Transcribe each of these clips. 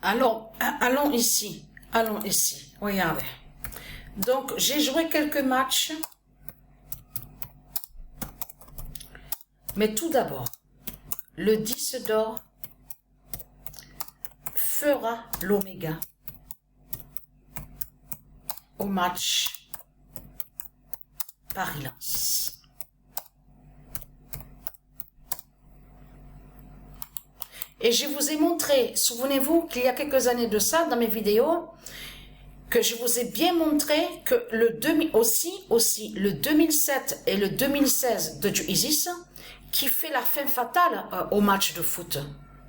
Allons ici. Allons ici. Regardez. Donc, j'ai joué quelques matchs. Mais tout d'abord, le 10 d'or fera l'oméga au match Paris-Lens. Et je vous ai montré, souvenez-vous qu'il y a quelques années de ça, dans mes vidéos, que je vous ai bien montré que le le 2007 et le 2016 de Isis, qui fait la fin fatale aux matchs de foot.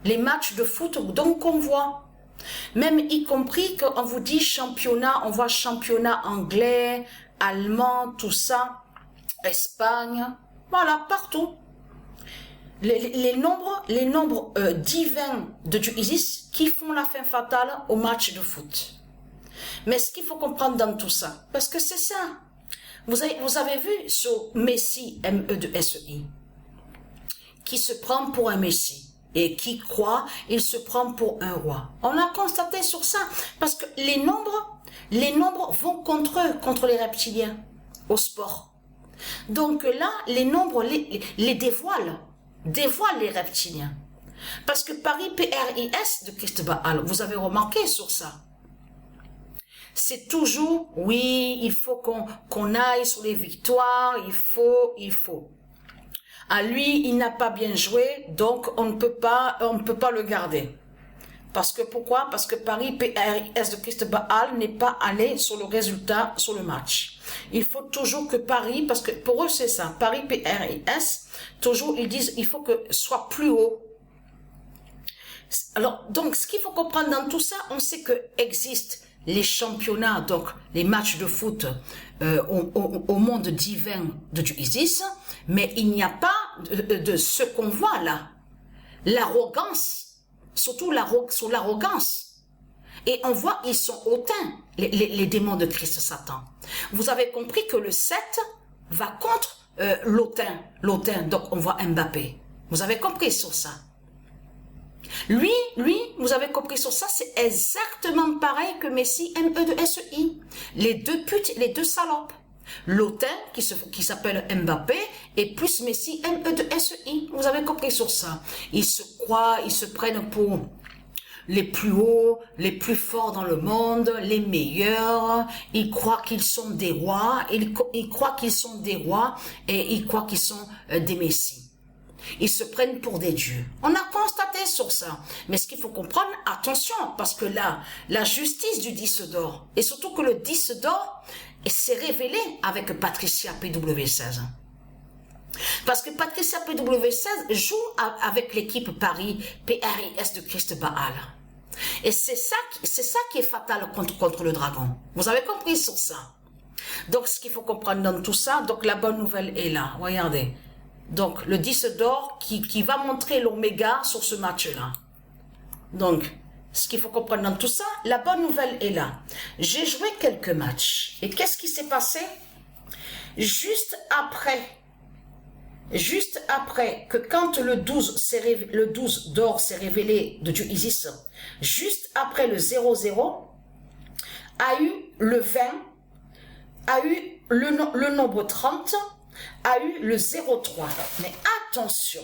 Les matchs de foot donc on voit, même y compris qu'on vous dit championnat, on voit championnat anglais, allemand, tout ça, Espagne, voilà, partout. Les nombres divins de Isis qui font la fin fatale aux matchs de foot. Mais ce qu'il faut comprendre dans tout ça, parce que c'est ça, vous avez vu sur Messi, M-E-2-S-I, qui se prend pour un Messie et qui croit, il se prend pour un roi. On a constaté sur ça, parce que les nombres vont contre eux, contre les reptiliens, au sport. Donc là, les nombres les dévoilent les reptiliens. Parce que Paris PRIS de Christ Baal, vous avez remarqué sur ça. C'est toujours, oui, il faut qu'on aille sur les victoires, il faut. À lui, il n'a pas bien joué, donc on ne peut pas le garder. Parce que pourquoi? Parce que Paris PRIS de Christ Baal n'est pas allé sur le résultat, sur le match. Il faut toujours que Paris, parce que pour eux c'est ça, Paris PRIS, toujours ils disent il faut que soit plus haut. Alors, donc ce qu'il faut comprendre dans tout ça, on sait que existent les championnats, donc les matchs de foot au monde divin de Isis, mais il n'y a pas de ce qu'on voit là. L'arrogance, surtout sur l'arrogance. Et on voit, ils sont hautains, les démons de Christ Satan. Vous avez compris que le 7 va contre l'hautain, donc on voit Mbappé. Vous avez compris sur ça. Lui, vous avez compris sur ça, c'est exactement pareil que Messi, M-E-2-S-I. Les deux putes, les deux salopes. L'hautain, qui s'appelle Mbappé, et plus Messi, M-E-2-S-I. Vous avez compris sur ça. Ils se croient, ils se prennent pour les plus hauts, les plus forts dans le monde, les meilleurs. Ils croient qu'ils sont des rois, ils croient qu'ils sont des rois, et ils croient qu'ils sont des messies. Ils se prennent pour des dieux. On a constaté sur ça. Mais ce qu'il faut comprendre, attention, parce que là, la justice du 10 d'or, et surtout que le 10 d'or s'est révélé avec Patricia PW16. Parce que Patricia PW16 joue avec l'équipe Paris PRIS de Christ Baal. Et c'est ça qui est fatal contre le dragon. Vous avez compris sur ça. Donc, ce qu'il faut comprendre dans tout ça, donc la bonne nouvelle est là. Regardez. Donc, le 10 d'or qui va montrer l'oméga sur ce match-là. Donc, ce qu'il faut comprendre dans tout ça, la bonne nouvelle est là. J'ai joué quelques matchs. Et qu'est-ce qui s'est passé? Juste après que quand le 12 d'or s'est révélé de Dieu Isis, juste après le 0-0, a eu le 20, a eu le nombre 30, a eu le 0,3. Mais attention,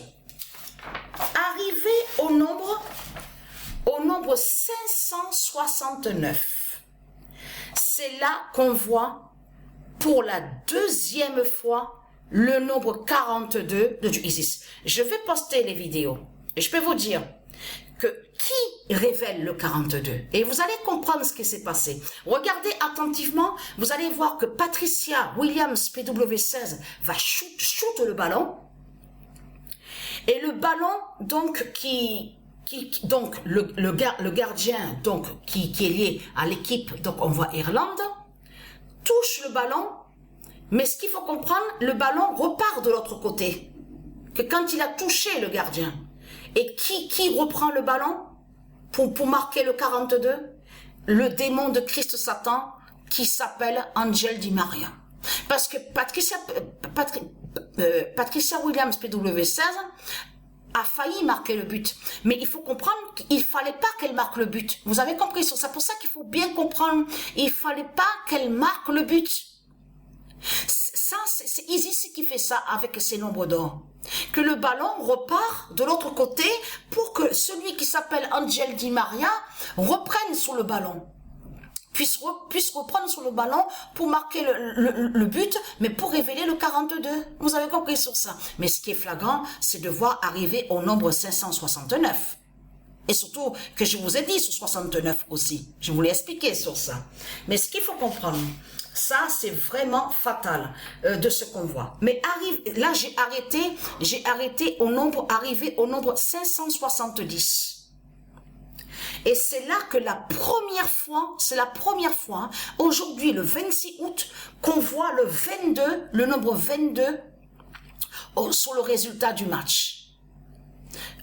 arrivé au nombre 569, c'est là qu'on voit pour la deuxième fois le nombre 42 de Isis. Je vais poster les vidéos et je peux vous dire que qui révèle le 42? Et vous allez comprendre ce qui s'est passé. Regardez attentivement, vous allez voir que Patricia Williams PW16 va shoot le ballon. Et le ballon, donc, donc le gardien, donc, qui est lié à l'équipe, donc on voit Irlande, touche le ballon, mais ce qu'il faut comprendre, le ballon repart de l'autre côté. Que quand il a touché le gardien, et qui reprend le ballon pour marquer le 42? Le démon de Christ Satan qui s'appelle Angel Di Maria. Parce que Patricia Williams PW16 a failli marquer le but. Mais il faut comprendre qu'il fallait pas qu'elle marque le but. Vous avez compris sur ça. C'est pour ça qu'il faut bien comprendre. Il fallait pas qu'elle marque le but. Ça, c'est Isis qui fait ça avec ses nombres d'or. Que le ballon repart de l'autre côté pour que celui qui s'appelle Angel Di Maria reprenne sur le ballon. Puisse reprendre sur le ballon pour marquer le but, mais pour révéler le 42. Vous avez compris sur ça. Mais ce qui est flagrant, c'est de voir arriver au nombre 569. Et surtout, que je vous ai dit sur 69 aussi. Je vous l'ai expliqué sur ça. Mais ce qu'il faut comprendre, ça c'est vraiment fatal de ce qu'on voit. Mais là j'ai arrêté au nombre, arrivé au nombre 570. Et c'est là que c'est la première fois, aujourd'hui le 26 août, qu'on voit le nombre 22 sur le résultat du match.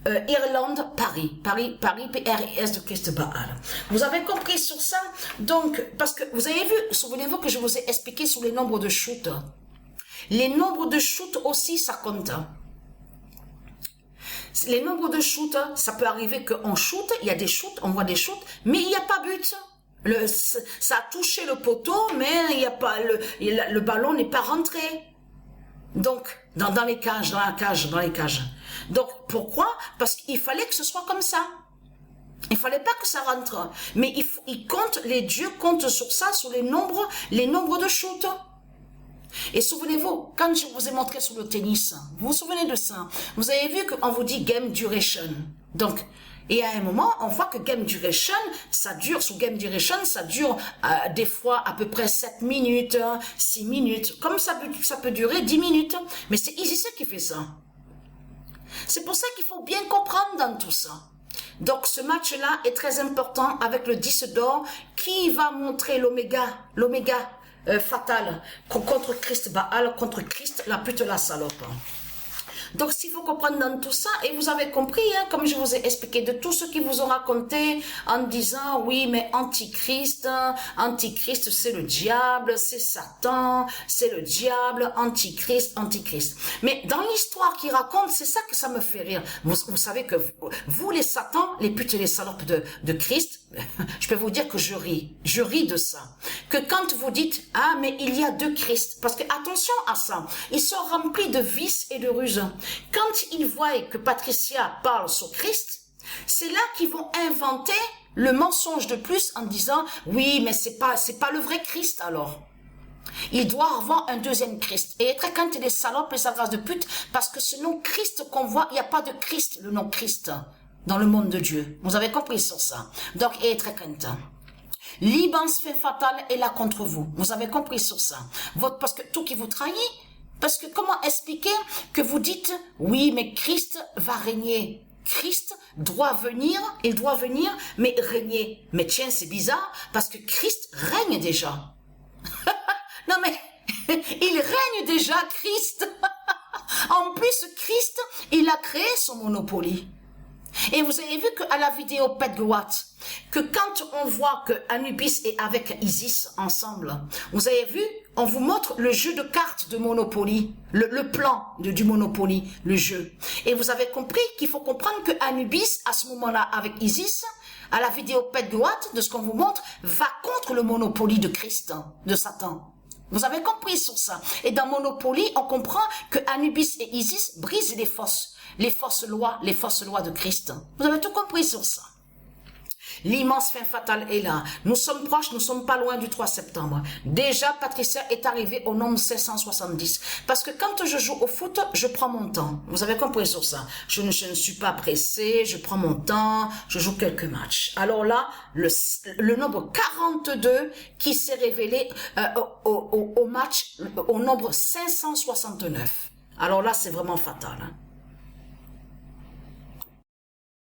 Irlande-Paris, PRIS de Christ Baal. Vous avez compris sur ça? Donc, parce que vous avez vu, souvenez-vous que je vous ai expliqué sur les nombres de shoot. Les nombres de shoot aussi, ça compte. Les nombres de shoot, ça peut arriver qu'on shoot, il y a des shoots, on voit des shoots, mais il n'y a pas but. Ça a touché le poteau, mais il y a pas le ballon n'est pas rentré. Donc, dans les cages. Donc, pourquoi? Parce qu'il fallait que ce soit comme ça. Il fallait pas que ça rentre. Mais les dieux comptent sur ça, sur les nombres de shoot. Et souvenez-vous, quand je vous ai montré sur le tennis, vous vous souvenez de ça? Vous avez vu qu'on vous dit game duration. Donc, et à un moment, on voit que game duration, ça dure, sous game duration, ça dure des fois à peu près 7 minutes, 6 minutes. Comme ça peut durer 10 minutes. Mais c'est Isis qui fait ça. C'est pour ça qu'il faut bien comprendre dans tout ça. Donc ce match-là est très important avec le 10 d'or qui va montrer l'oméga fatal contre Christ Baal, contre Christ la pute la salope. Donc, s'il faut comprendre dans tout ça, et vous avez compris, hein, comme je vous ai expliqué, de tout ce qu'ils vous ont raconté en disant, oui, mais Antichrist, c'est le diable, c'est Satan, c'est le diable, Antichrist. Mais dans l'histoire qu'ils racontent, c'est ça que ça me fait rire. Vous savez que vous, les Satans, les putes et les salopes de Christ, je peux vous dire que je ris de ça. Que quand vous dites, ah, mais il y a deux Christ, parce que attention à ça, ils sont remplis de vices et de ruses. Quand ils voient que Patricia parle sur Christ, c'est là qu'ils vont inventer le mensonge de plus en disant, oui, mais c'est pas le vrai Christ alors. Il doit avoir un deuxième Christ. Et être quand il est salope, les races de pute, parce que ce nom Christ qu'on voit, il n'y a pas de Christ, le nom Christ, dans le monde de Dieu. Vous avez compris sur ça. Donc, et très content. L'immense fait fatal est là contre vous. Vous avez compris sur ça. Parce que tout qui vous trahit, parce que comment expliquer que vous dites, oui, mais Christ va régner. Christ doit venir, il doit venir, mais régner. Mais tiens, c'est bizarre, parce que Christ règne déjà. Non mais, il règne déjà, Christ. En plus, Christ, il a créé son Monopoly. Et vous avez vu qu'à la vidéo Pet Goat, que quand on voit que Anubis est avec Isis ensemble, vous avez vu, on vous montre le jeu de cartes de Monopoly, le plan du Monopoly, le jeu. Et vous avez compris qu'il faut comprendre que Anubis, à ce moment-là, avec Isis, à la vidéo Pet Goat, de ce qu'on vous montre, va contre le Monopoly de Christ, de Satan. Vous avez compris sur ça. Et dans Monopoly, on comprend que Anubis et Isis brisent les fausses lois de Christ. Vous avez tout compris sur ça. L'immense fin fatale est là. Nous sommes proches, nous sommes pas loin du 3 septembre. Déjà, Patricia est arrivée au nombre 570. Parce que quand je joue au foot, je prends mon temps. Vous avez compris sur ça. Je ne suis pas pressée, je prends mon temps, je joue quelques matchs. Alors là, le nombre 42 qui s'est révélé au match, au nombre 569. Alors là, c'est vraiment fatal. Hein.